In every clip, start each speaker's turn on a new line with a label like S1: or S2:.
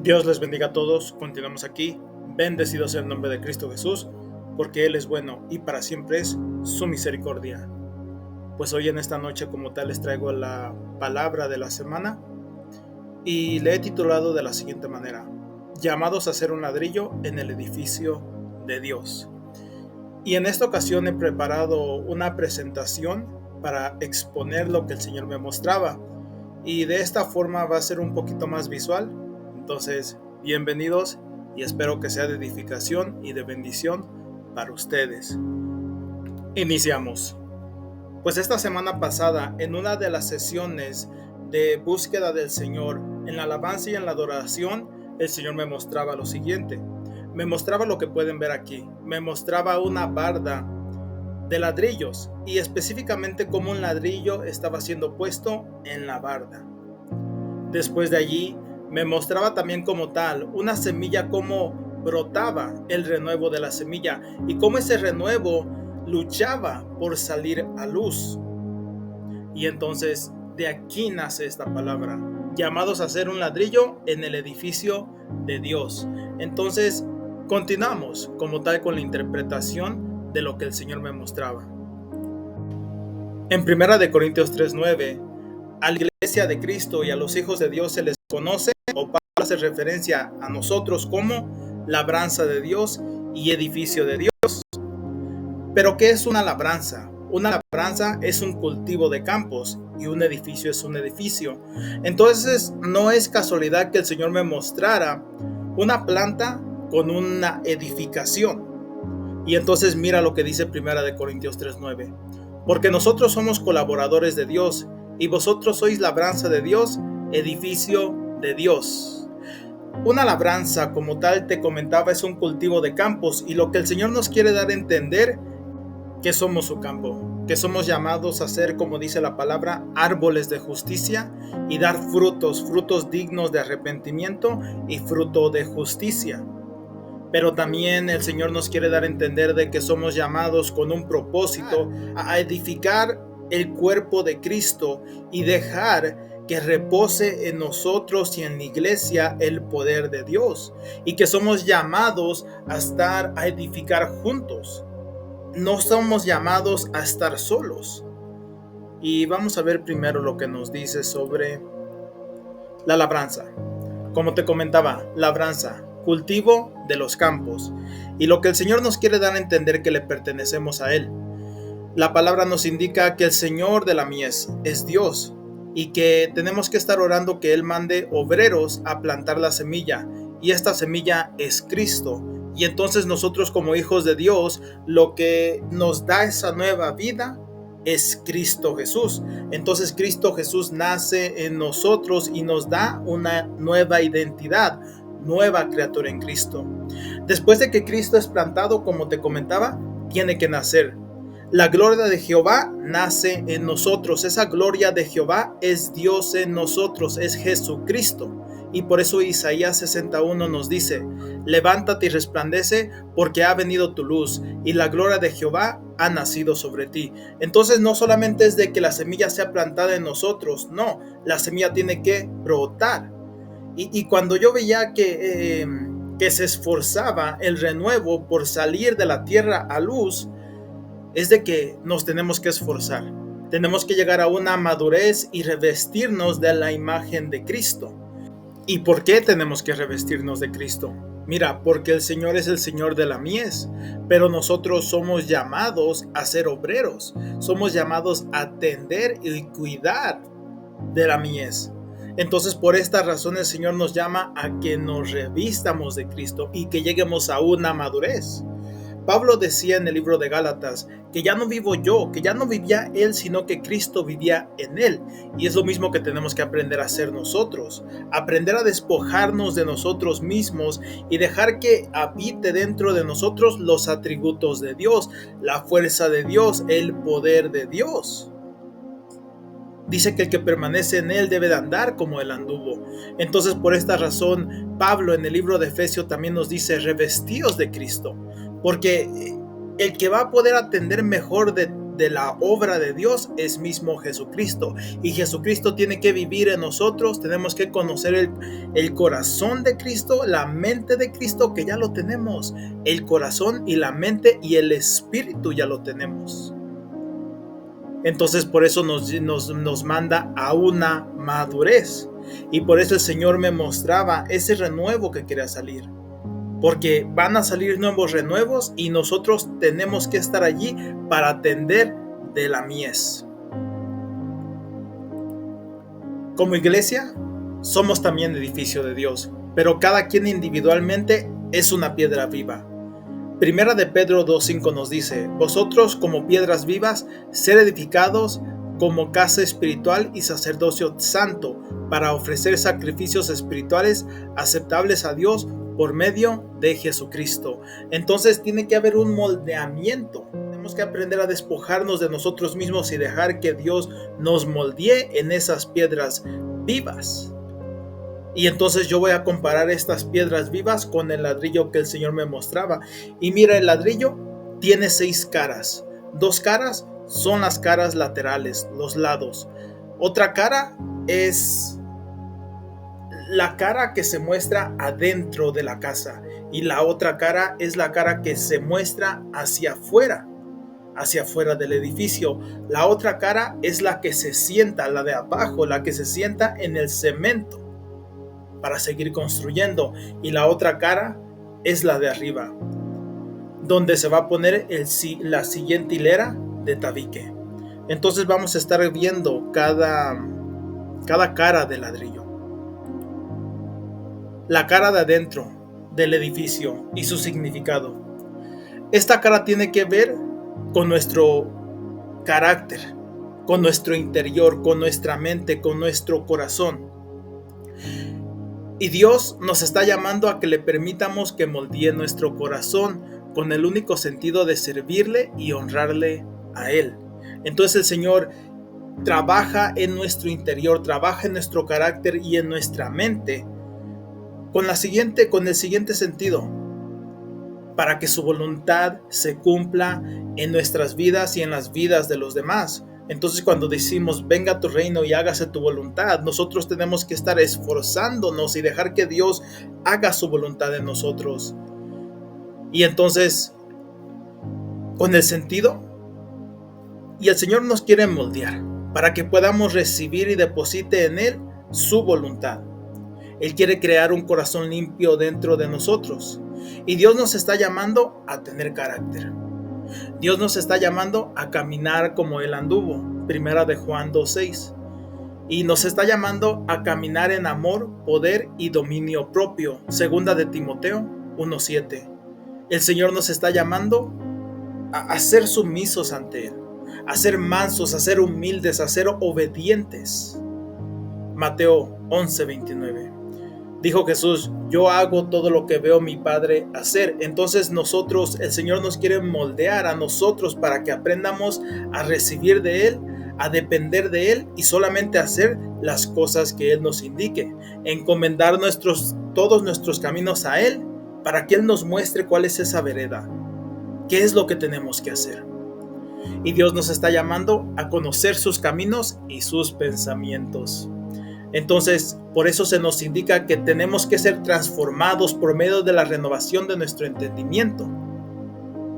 S1: Dios les bendiga a todos. Continuamos aquí. Bendecido sea el nombre de Cristo Jesús, porque Él es bueno y para siempre es su misericordia. Pues hoy en esta noche como tal les traigo la palabra de la semana y le he titulado de la siguiente manera: llamados a ser un ladrillo en el edificio de Dios. Y en esta ocasión he preparado una presentación para exponer lo que el Señor me mostraba, y de esta forma va a ser un poquito más visual. Entonces, bienvenidos y espero que sea de edificación y de bendición para ustedes. Iniciamos. Pues esta semana pasada, en una de las sesiones de búsqueda del Señor, en la alabanza y en la adoración, el Señor me mostraba lo siguiente. Me mostraba lo que pueden ver aquí. Me mostraba una barda de ladrillos y específicamente cómo un ladrillo estaba siendo puesto en la barda. Después de allí me mostraba también como tal una semilla, cómo brotaba el renuevo de la semilla y cómo ese renuevo luchaba por salir a luz. Y entonces de aquí nace esta palabra: llamados a ser un ladrillo en el edificio de Dios. Entonces continuamos como tal con la interpretación de lo que el Señor me mostraba. En 1 Corintios 3:9, a la iglesia de Cristo y a los hijos de Dios se les conoce, o Pablo hace referencia a nosotros como labranza de Dios y edificio de Dios. Pero ¿qué es una labranza? Una labranza es un cultivo de campos y un edificio es un edificio. Entonces no es casualidad que el Señor me mostrara una planta con una edificación. Y entonces mira lo que dice 1 Corintios 3:9. Porque nosotros somos colaboradores de Dios y vosotros sois labranza de Dios, edificio de Dios. Una labranza, como tal te comentaba, es un cultivo de campos, y lo que el Señor nos quiere dar a entender, que somos su campo, que somos llamados a ser, como dice la palabra, árboles de justicia y dar frutos dignos de arrepentimiento y fruto de justicia. Pero también el Señor nos quiere dar a entender de que somos llamados con un propósito a edificar el cuerpo de Cristo y dejar que repose en nosotros y en la iglesia el poder de Dios, y que somos llamados a edificar juntos. No somos llamados a estar solos. Y vamos a ver primero lo que nos dice sobre la labranza. Como te comentaba, labranza, cultivo de los campos, y lo que el Señor nos quiere dar a entender, que le pertenecemos a Él. La palabra nos indica que el Señor de la mies es Dios, y que tenemos que estar orando que Él mande obreros a plantar la semilla, y esta semilla es Cristo. Y entonces nosotros, como hijos de Dios, lo que nos da esa nueva vida es Cristo Jesús. Entonces Cristo Jesús nace en nosotros y nos da una nueva identidad, nueva criatura en Cristo. Después de que Cristo es plantado, como te comentaba, tiene que nacer. La gloria de Jehová nace en nosotros. Esa gloria de Jehová es Dios en nosotros, es Jesucristo. Y por eso Isaías 61 nos dice: levántate y resplandece, porque ha venido tu luz, y la gloria de Jehová ha nacido sobre ti. Entonces no solamente es de que la semilla sea plantada en nosotros, no, la semilla tiene que brotar. Y cuando yo veía que se esforzaba el renuevo por salir de la tierra a luz, es de que nos tenemos que esforzar. Tenemos que llegar a una madurez y revestirnos de la imagen de Cristo. ¿Y por qué tenemos que revestirnos de Cristo? Mira, porque el Señor es el Señor de la mies, pero nosotros somos llamados a ser obreros. Somos llamados a atender y cuidar de la mies. Entonces, por esta razón el Señor nos llama a que nos revistamos de Cristo y que lleguemos a una madurez. Pablo decía en el libro de Gálatas que ya no vivo yo, que ya no vivía él, sino que Cristo vivía en él. Y es lo mismo que tenemos que aprender a hacer nosotros, aprender a despojarnos de nosotros mismos y dejar que habite dentro de nosotros los atributos de Dios, la fuerza de Dios, el poder de Dios. Dice que el que permanece en él debe de andar como él anduvo. Entonces, por esta razón, Pablo en el libro de Efesios también nos dice: revestíos de Cristo. Porque el que va a poder atender mejor de de la obra de Dios es mismo Jesucristo. Y Jesucristo tiene que vivir en nosotros. Tenemos que conocer el corazón de Cristo, la mente de Cristo, que ya lo tenemos. El corazón y la mente y el espíritu ya lo tenemos. Entonces por eso nos manda a una madurez. Y por eso el Señor me mostraba ese renuevo que quería salir. Porque van a salir nuevos renuevos y nosotros tenemos que estar allí para atender de la mies. Como iglesia, somos también edificio de Dios, pero cada quien individualmente es una piedra viva. Primera de Pedro 2:5 nos dice: vosotros como piedras vivas, ser edificados como casa espiritual y sacerdocio santo, para ofrecer sacrificios espirituales aceptables a Dios por medio de Jesucristo. Entonces tiene que haber un moldeamiento. Tenemos que aprender a despojarnos de nosotros mismos y dejar que Dios nos moldee en esas piedras vivas. Y entonces yo voy a comparar estas piedras vivas con el ladrillo que el Señor me mostraba. Y mira, el ladrillo tiene 6 caras. 2 caras son las caras laterales, los lados. Otra cara es la cara que se muestra adentro de la casa. Y la otra cara es la cara que se muestra hacia afuera del edificio. La otra cara es la que se sienta, la de abajo, la que se sienta en el cemento para seguir construyendo. Y la otra cara es la de arriba, donde se va a poner la siguiente hilera de tabique. Entonces vamos a estar viendo cada cara del ladrillo. La cara de adentro del edificio y su significado. Esta cara tiene que ver con nuestro carácter, con nuestro interior, con nuestra mente, con nuestro corazón. Y Dios nos está llamando a que le permitamos que moldee nuestro corazón con el único sentido de servirle y honrarle a Él. Entonces el Señor trabaja en nuestro interior, trabaja en nuestro carácter y en nuestra mente con el siguiente sentido: para que su voluntad se cumpla en nuestras vidas y en las vidas de los demás. Entonces cuando decimos venga tu reino y hágase tu voluntad, nosotros tenemos que estar esforzándonos y dejar que Dios haga su voluntad en nosotros. Y entonces, con el sentido, y el Señor nos quiere moldear para que podamos recibir y deposite en Él su voluntad. Él quiere crear un corazón limpio dentro de nosotros. Y Dios nos está llamando a tener carácter. Dios nos está llamando a caminar como Él anduvo. Primera de Juan 2:6. Y nos está llamando a caminar en amor, poder y dominio propio. Segunda de Timoteo 1:7. El Señor nos está llamando a ser sumisos ante Él, a ser mansos, a ser humildes, a ser obedientes. Mateo 11:29. Dijo Jesús: yo hago todo lo que veo mi Padre hacer. Entonces el Señor nos quiere moldear a nosotros para que aprendamos a recibir de Él, a depender de Él y solamente hacer las cosas que Él nos indique. Encomendar todos nuestros caminos a Él para que Él nos muestre cuál es esa vereda, qué es lo que tenemos que hacer. Y Dios nos está llamando a conocer sus caminos y sus pensamientos. Entonces, por eso se nos indica que tenemos que ser transformados por medio de la renovación de nuestro entendimiento,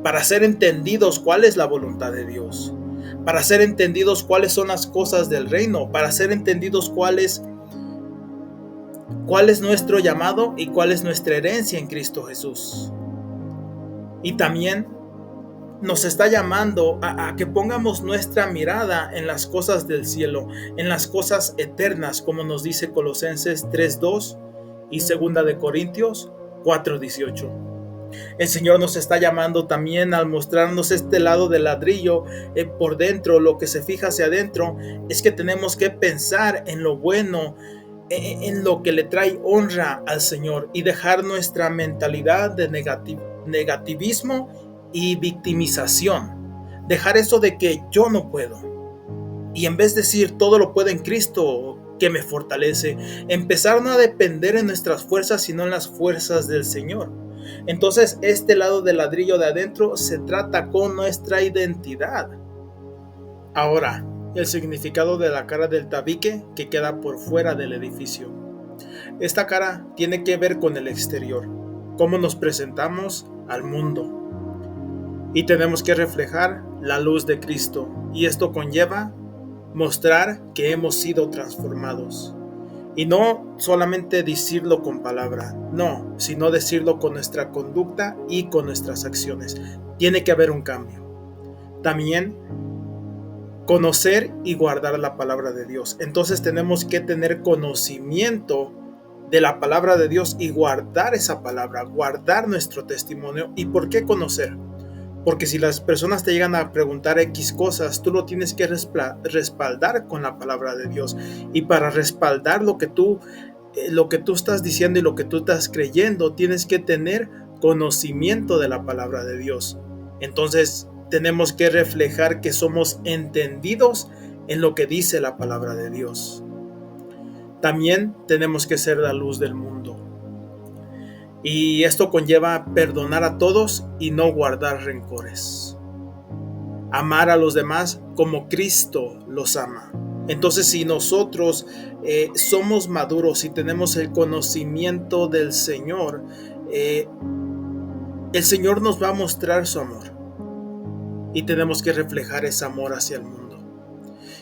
S1: para ser entendidos cuál es la voluntad de Dios, para ser entendidos cuáles son las cosas del reino, para ser entendidos cuál es nuestro llamado y cuál es nuestra herencia en Cristo Jesús. Y también nos está llamando a que pongamos nuestra mirada en las cosas del cielo, en las cosas eternas, como nos dice Colosenses 3:2 y 2 de Corintios 4:18. El Señor nos está llamando también al mostrarnos este lado del ladrillo por dentro. Lo que se fija hacia adentro es que tenemos que pensar en lo bueno, en lo que le trae honra al Señor, y dejar nuestra mentalidad de negativismo y victimización. Dejar eso de que yo no puedo, y en vez de decir todo lo puedo en Cristo que me fortalece, empezar no a depender en nuestras fuerzas sino en las fuerzas del Señor. Entonces este lado del ladrillo de adentro se trata con nuestra identidad. Ahora, el significado de la cara del tabique que queda por fuera del edificio. Esta cara tiene que ver con el exterior, cómo nos presentamos al mundo. Y tenemos que reflejar la luz de Cristo, y esto conlleva mostrar que hemos sido transformados. Y no solamente decirlo con palabra, no, sino decirlo con nuestra conducta y con nuestras acciones. Tiene que haber un cambio. También conocer y guardar la palabra de Dios. Entonces tenemos que tener conocimiento de la palabra de Dios y guardar esa palabra, guardar nuestro testimonio. ¿Y por qué conocer? Porque si las personas te llegan a preguntar X cosas, tú lo tienes que respaldar con la palabra de Dios. Y para respaldar lo que tú estás diciendo y lo que tú estás creyendo, tienes que tener conocimiento de la palabra de Dios. Entonces, tenemos que reflejar que somos entendidos en lo que dice la palabra de Dios. También tenemos que ser la luz del mundo. Y esto conlleva perdonar a todos y no guardar rencores. Amar a los demás como Cristo los ama. Entonces, si nosotros somos maduros y tenemos el conocimiento del Señor, el Señor nos va a mostrar su amor. Y tenemos que reflejar ese amor hacia el mundo.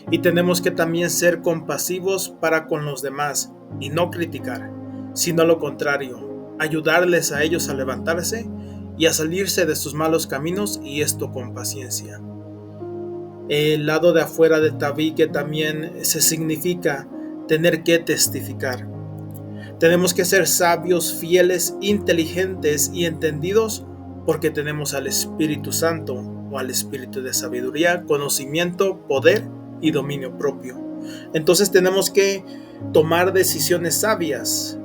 S1: Y tenemos que también ser compasivos para con los demás y no criticar, sino lo contrario. Ayudarles a ellos a levantarse y a salirse de sus malos caminos, y esto con paciencia. El lado de afuera del tabique también se significa tener que testificar. Tenemos que ser sabios, fieles, inteligentes y entendidos, porque tenemos al Espíritu Santo o al Espíritu de sabiduría, conocimiento, poder y dominio propio. Entonces tenemos que tomar decisiones sabias.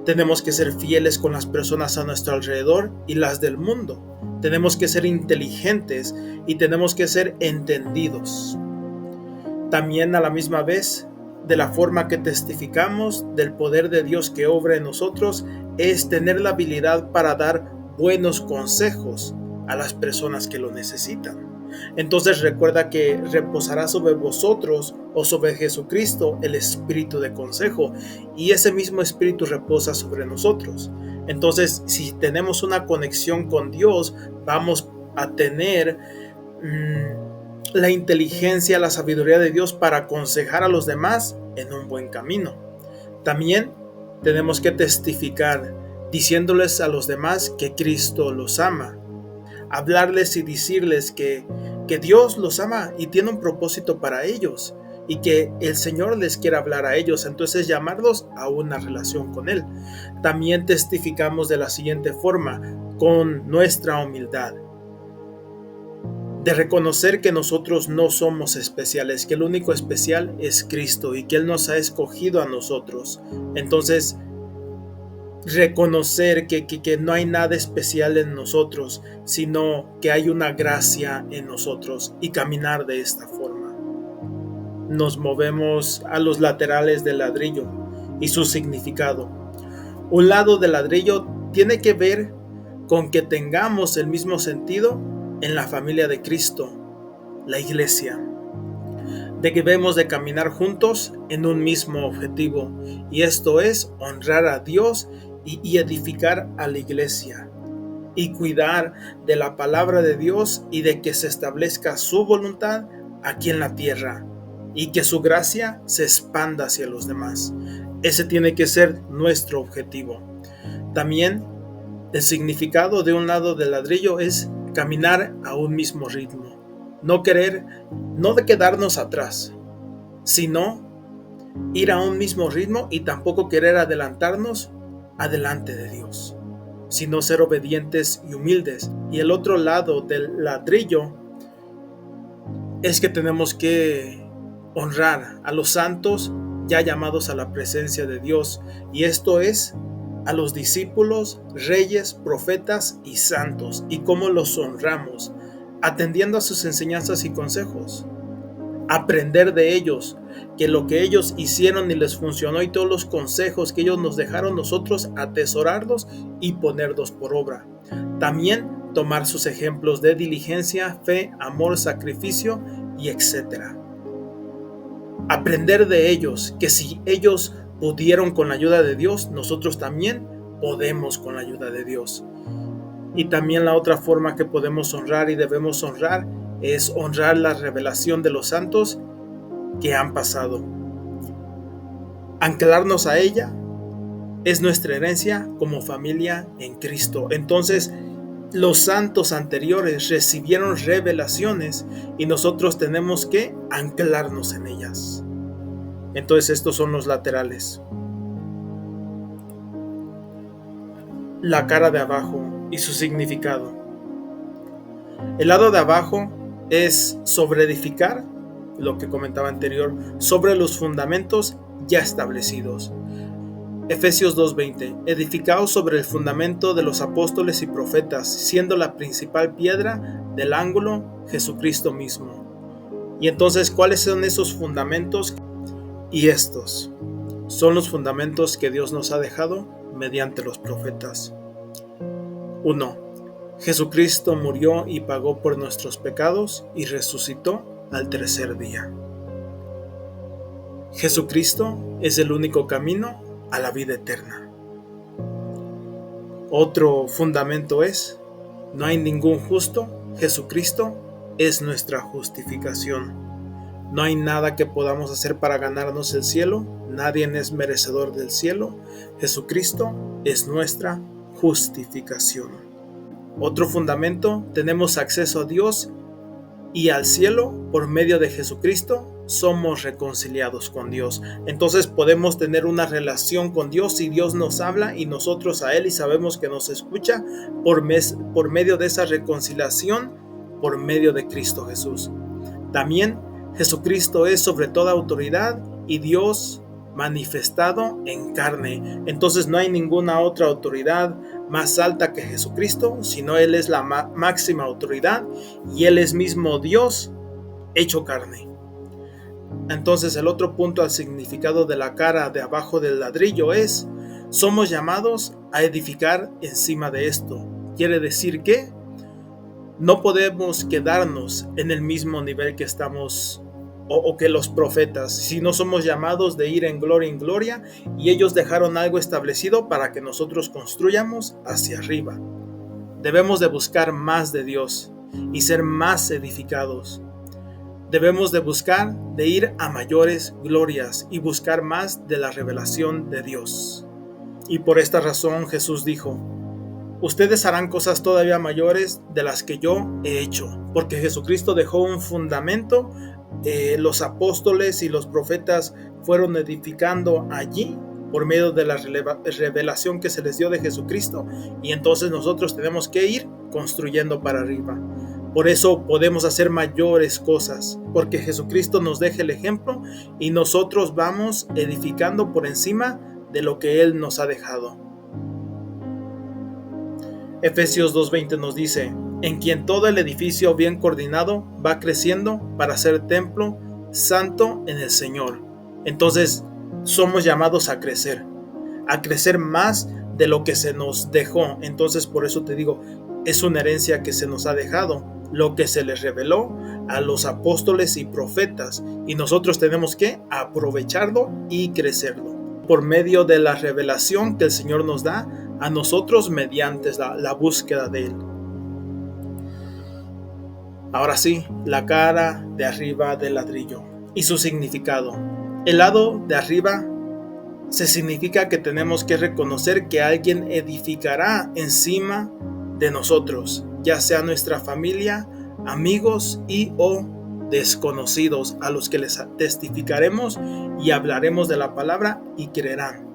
S1: Tenemos que ser fieles con las personas a nuestro alrededor y las del mundo. Tenemos que ser inteligentes y tenemos que ser entendidos. También a la misma vez, de la forma que testificamos del poder de Dios que obra en nosotros, es tener la habilidad para dar buenos consejos a las personas que lo necesitan. Entonces recuerda que reposará sobre vosotros o sobre Jesucristo el espíritu de consejo, y ese mismo espíritu reposa sobre nosotros. Entonces, si tenemos una conexión con Dios, vamos a tener la inteligencia, la sabiduría de Dios para aconsejar a los demás en un buen camino. También tenemos que testificar, diciéndoles a los demás que Cristo los ama. Hablarles y decirles que Dios los ama y tiene un propósito para ellos, y que el Señor les quiere hablar a ellos. Entonces, llamarlos a una relación con Él. También testificamos de la siguiente forma, con nuestra humildad, de reconocer que nosotros no somos especiales, que el único especial es Cristo y que Él nos ha escogido a nosotros. Entonces, reconocer que no hay nada especial en nosotros, sino que hay una gracia en nosotros, y caminar de esta forma. Nos movemos a los laterales del ladrillo y su significado. Un lado del ladrillo tiene que ver con que tengamos el mismo sentido en la familia de Cristo, la iglesia, de que debemos de caminar juntos en un mismo objetivo, y esto es honrar a Dios y edificar a la iglesia, y cuidar de la palabra de Dios y de que se establezca su voluntad aquí en la tierra y que su gracia se expanda hacia los demás. Ese tiene que ser nuestro objetivo. También el significado de un lado del ladrillo es caminar a un mismo ritmo, no de quedarnos atrás, sino ir a un mismo ritmo, y tampoco querer adelantarnos adelante de Dios, sino ser obedientes y humildes. Y el otro lado del ladrillo es que tenemos que honrar a los santos ya llamados a la presencia de Dios, y esto es a los discípulos, reyes, profetas y santos. ¿Y cómo los honramos? Atendiendo a sus enseñanzas y consejos. Aprender de ellos, que lo que ellos hicieron y les funcionó, y todos los consejos que ellos nos dejaron, nosotros atesorarlos y ponerlos por obra. También tomar sus ejemplos de diligencia, fe, amor, sacrificio y etcétera. Aprender de ellos, que si ellos pudieron con la ayuda de Dios, nosotros también podemos con la ayuda de Dios. Y también la otra forma que podemos honrar y debemos honrar es honrar la revelación de los santos que han pasado. Anclarnos a ella es nuestra herencia como familia en Cristo. Entonces, los santos anteriores recibieron revelaciones y nosotros tenemos que anclarnos en ellas. Entonces, estos son los laterales. La cara de abajo y su significado. El lado de abajo es sobre edificar, lo que comentaba anterior, sobre los fundamentos ya establecidos. Efesios 2:20, edificados sobre el fundamento de los apóstoles y profetas, siendo la principal piedra del ángulo Jesucristo mismo. Y entonces, ¿cuáles son esos fundamentos? Y estos son los fundamentos que Dios nos ha dejado mediante los profetas. 1. Jesucristo murió y pagó por nuestros pecados y resucitó al tercer día. Jesucristo es el único camino a la vida eterna. Otro fundamento es, no hay ningún justo, Jesucristo es nuestra justificación. No hay nada que podamos hacer para ganarnos el cielo, nadie es merecedor del cielo, Jesucristo es nuestra justificación. Otro fundamento, tenemos acceso a Dios y al cielo por medio de Jesucristo. Somos reconciliados con Dios. Entonces podemos tener una relación con Dios y Dios nos habla y nosotros a Él y sabemos que nos escucha por medio de esa reconciliación, por medio de Cristo Jesús. También Jesucristo es sobre toda autoridad y Dios manifestado en carne. Entonces no hay ninguna otra autoridad más alta que Jesucristo, sino Él es la máxima autoridad y Él es mismo Dios hecho carne. Entonces el otro punto al significado de la cara de abajo del ladrillo es, somos llamados a edificar encima de esto. Quiere decir que no podemos quedarnos en el mismo nivel que estamos o que los profetas, sino somos llamados de ir en gloria y ellos dejaron algo establecido para que nosotros construyamos hacia arriba. Debemos de buscar más de Dios y ser más edificados. Debemos de buscar de ir a mayores glorias y buscar más de la revelación de Dios. Y por esta razón Jesús dijo, ustedes harán cosas todavía mayores de las que yo he hecho, porque Jesucristo dejó un fundamento, los apóstoles y los profetas fueron edificando allí por medio de la revelación que se les dio de Jesucristo, y entonces nosotros tenemos que ir construyendo para arriba. Por eso podemos hacer mayores cosas, porque Jesucristo nos deja el ejemplo y nosotros vamos edificando por encima de lo que Él nos ha dejado. Efesios 2:20 nos dice, en quien todo el edificio bien coordinado va creciendo para ser templo santo en el Señor. Entonces somos llamados a crecer más de lo que se nos dejó. Entonces por eso te digo, es una herencia que se nos ha dejado, lo que se les reveló a los apóstoles y profetas, y nosotros tenemos que aprovecharlo y crecerlo por medio de la revelación que el Señor nos da a nosotros mediante la búsqueda de Él. Ahora sí, la cara de arriba del ladrillo y su significado. El lado de arriba se significa que tenemos que reconocer que alguien edificará encima de nosotros, ya sea nuestra familia, amigos y o desconocidos, a los que les testificaremos y hablaremos de la palabra y creerán.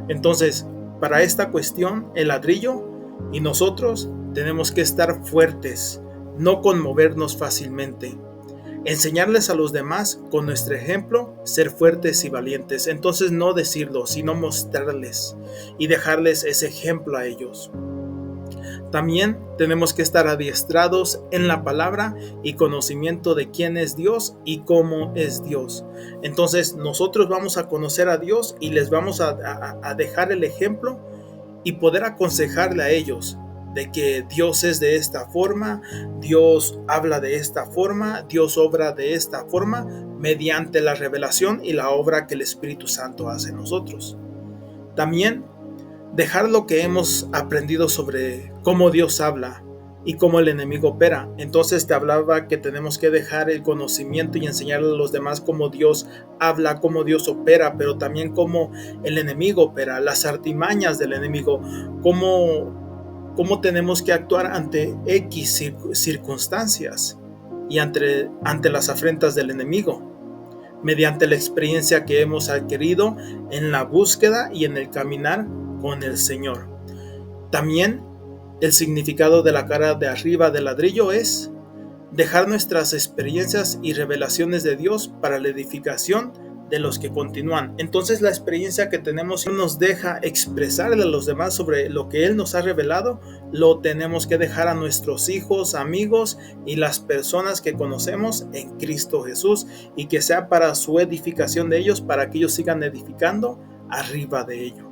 S1: Entonces, para esta cuestión, el ladrillo y nosotros tenemos que estar fuertes, no conmovernos fácilmente. Enseñarles a los demás con nuestro ejemplo, ser fuertes y valientes. Entonces no decirlo, sino mostrarles y dejarles ese ejemplo a ellos. También tenemos que estar adiestrados en la palabra y conocimiento de quién es Dios y cómo es Dios. Entonces nosotros vamos a conocer a Dios y les vamos a dejar el ejemplo y poder aconsejarle a ellos de que Dios es de esta forma, Dios habla de esta forma, Dios obra de esta forma, mediante la revelación y la obra que el Espíritu Santo hace en nosotros. También dejar lo que hemos aprendido sobre cómo Dios habla y cómo el enemigo opera. Entonces te hablaba que tenemos que dejar el conocimiento y enseñarle a los demás cómo Dios habla, cómo Dios opera, pero también cómo el enemigo opera, las artimañas del enemigo, cómo tenemos que actuar ante X circunstancias y ante las afrentas del enemigo, mediante la experiencia que hemos adquirido en la búsqueda y en el caminar con el Señor. También el significado de la cara de arriba del ladrillo es dejar nuestras experiencias y revelaciones de Dios para la edificación de los que continúan. Entonces la experiencia que tenemos nos deja expresarle a los demás sobre lo que Él nos ha revelado, lo tenemos que dejar a nuestros hijos, amigos y las personas que conocemos en Cristo Jesús, y que sea para su edificación de ellos, para que ellos sigan edificando arriba de ello.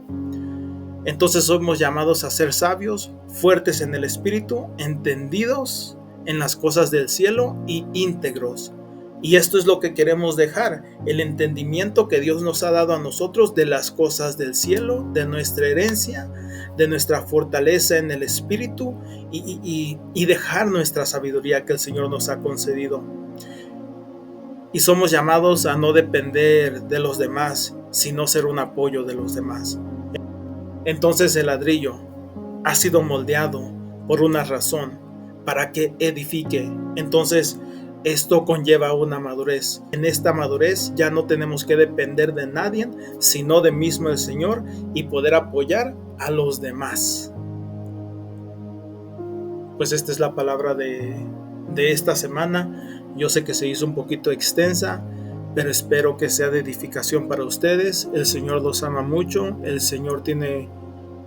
S1: Entonces somos llamados a ser sabios, fuertes en el espíritu, entendidos en las cosas del cielo y íntegros. Y esto es lo que queremos dejar, el entendimiento que Dios nos ha dado a nosotros de las cosas del cielo, de nuestra herencia, de nuestra fortaleza en el espíritu, y dejar nuestra sabiduría que el Señor nos ha concedido. Y somos llamados a no depender de los demás, sino ser un apoyo de los demás. Entonces el ladrillo ha sido moldeado por una razón, para que edifique. Entonces esto conlleva una madurez. En esta madurez ya no tenemos que depender de nadie, sino de mismo el Señor, y poder apoyar a los demás. Pues esta es la palabra de esta semana. Yo sé que se hizo un poquito extensa, pero espero que sea de edificación para ustedes. El Señor los ama mucho. El Señor tiene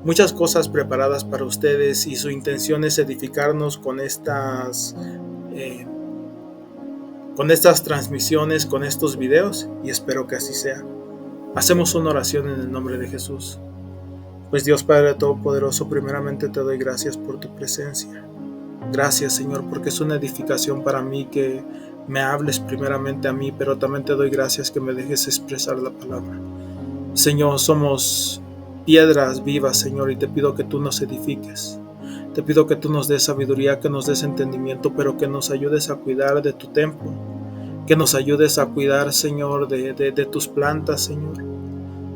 S1: muchas cosas preparadas para ustedes, y su intención es edificarnos con estas transmisiones, con estos videos, y espero que así sea. Hacemos una oración en el nombre de Jesús. Pues Dios Padre Todopoderoso, primeramente te doy gracias por tu presencia. Gracias, Señor, porque es una edificación para mí que me hables primeramente a mí, pero también te doy gracias que me dejes expresar la palabra. Señor, somos piedras vivas, Señor, y te pido que tú nos edifiques. Te pido que tú nos des sabiduría, que nos des entendimiento, pero que nos ayudes a cuidar de tu templo, que nos ayudes a cuidar, Señor, de tus plantas, Señor.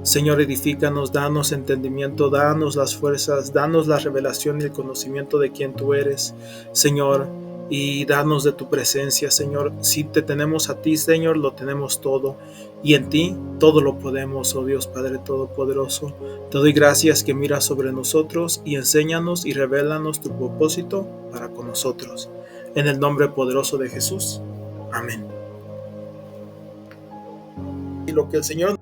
S1: Señor, edifícanos, danos entendimiento, danos las fuerzas, danos la revelación y el conocimiento de quién tú eres, Señor, y danos de tu presencia, Señor. Si te tenemos a ti, Señor, lo tenemos todo, y en ti todo lo podemos, oh Dios Padre Todopoderoso. Te doy gracias que miras sobre nosotros y enséñanos y revélanos tu propósito para con nosotros. En el nombre poderoso de Jesús. Amén. Y lo que el Señor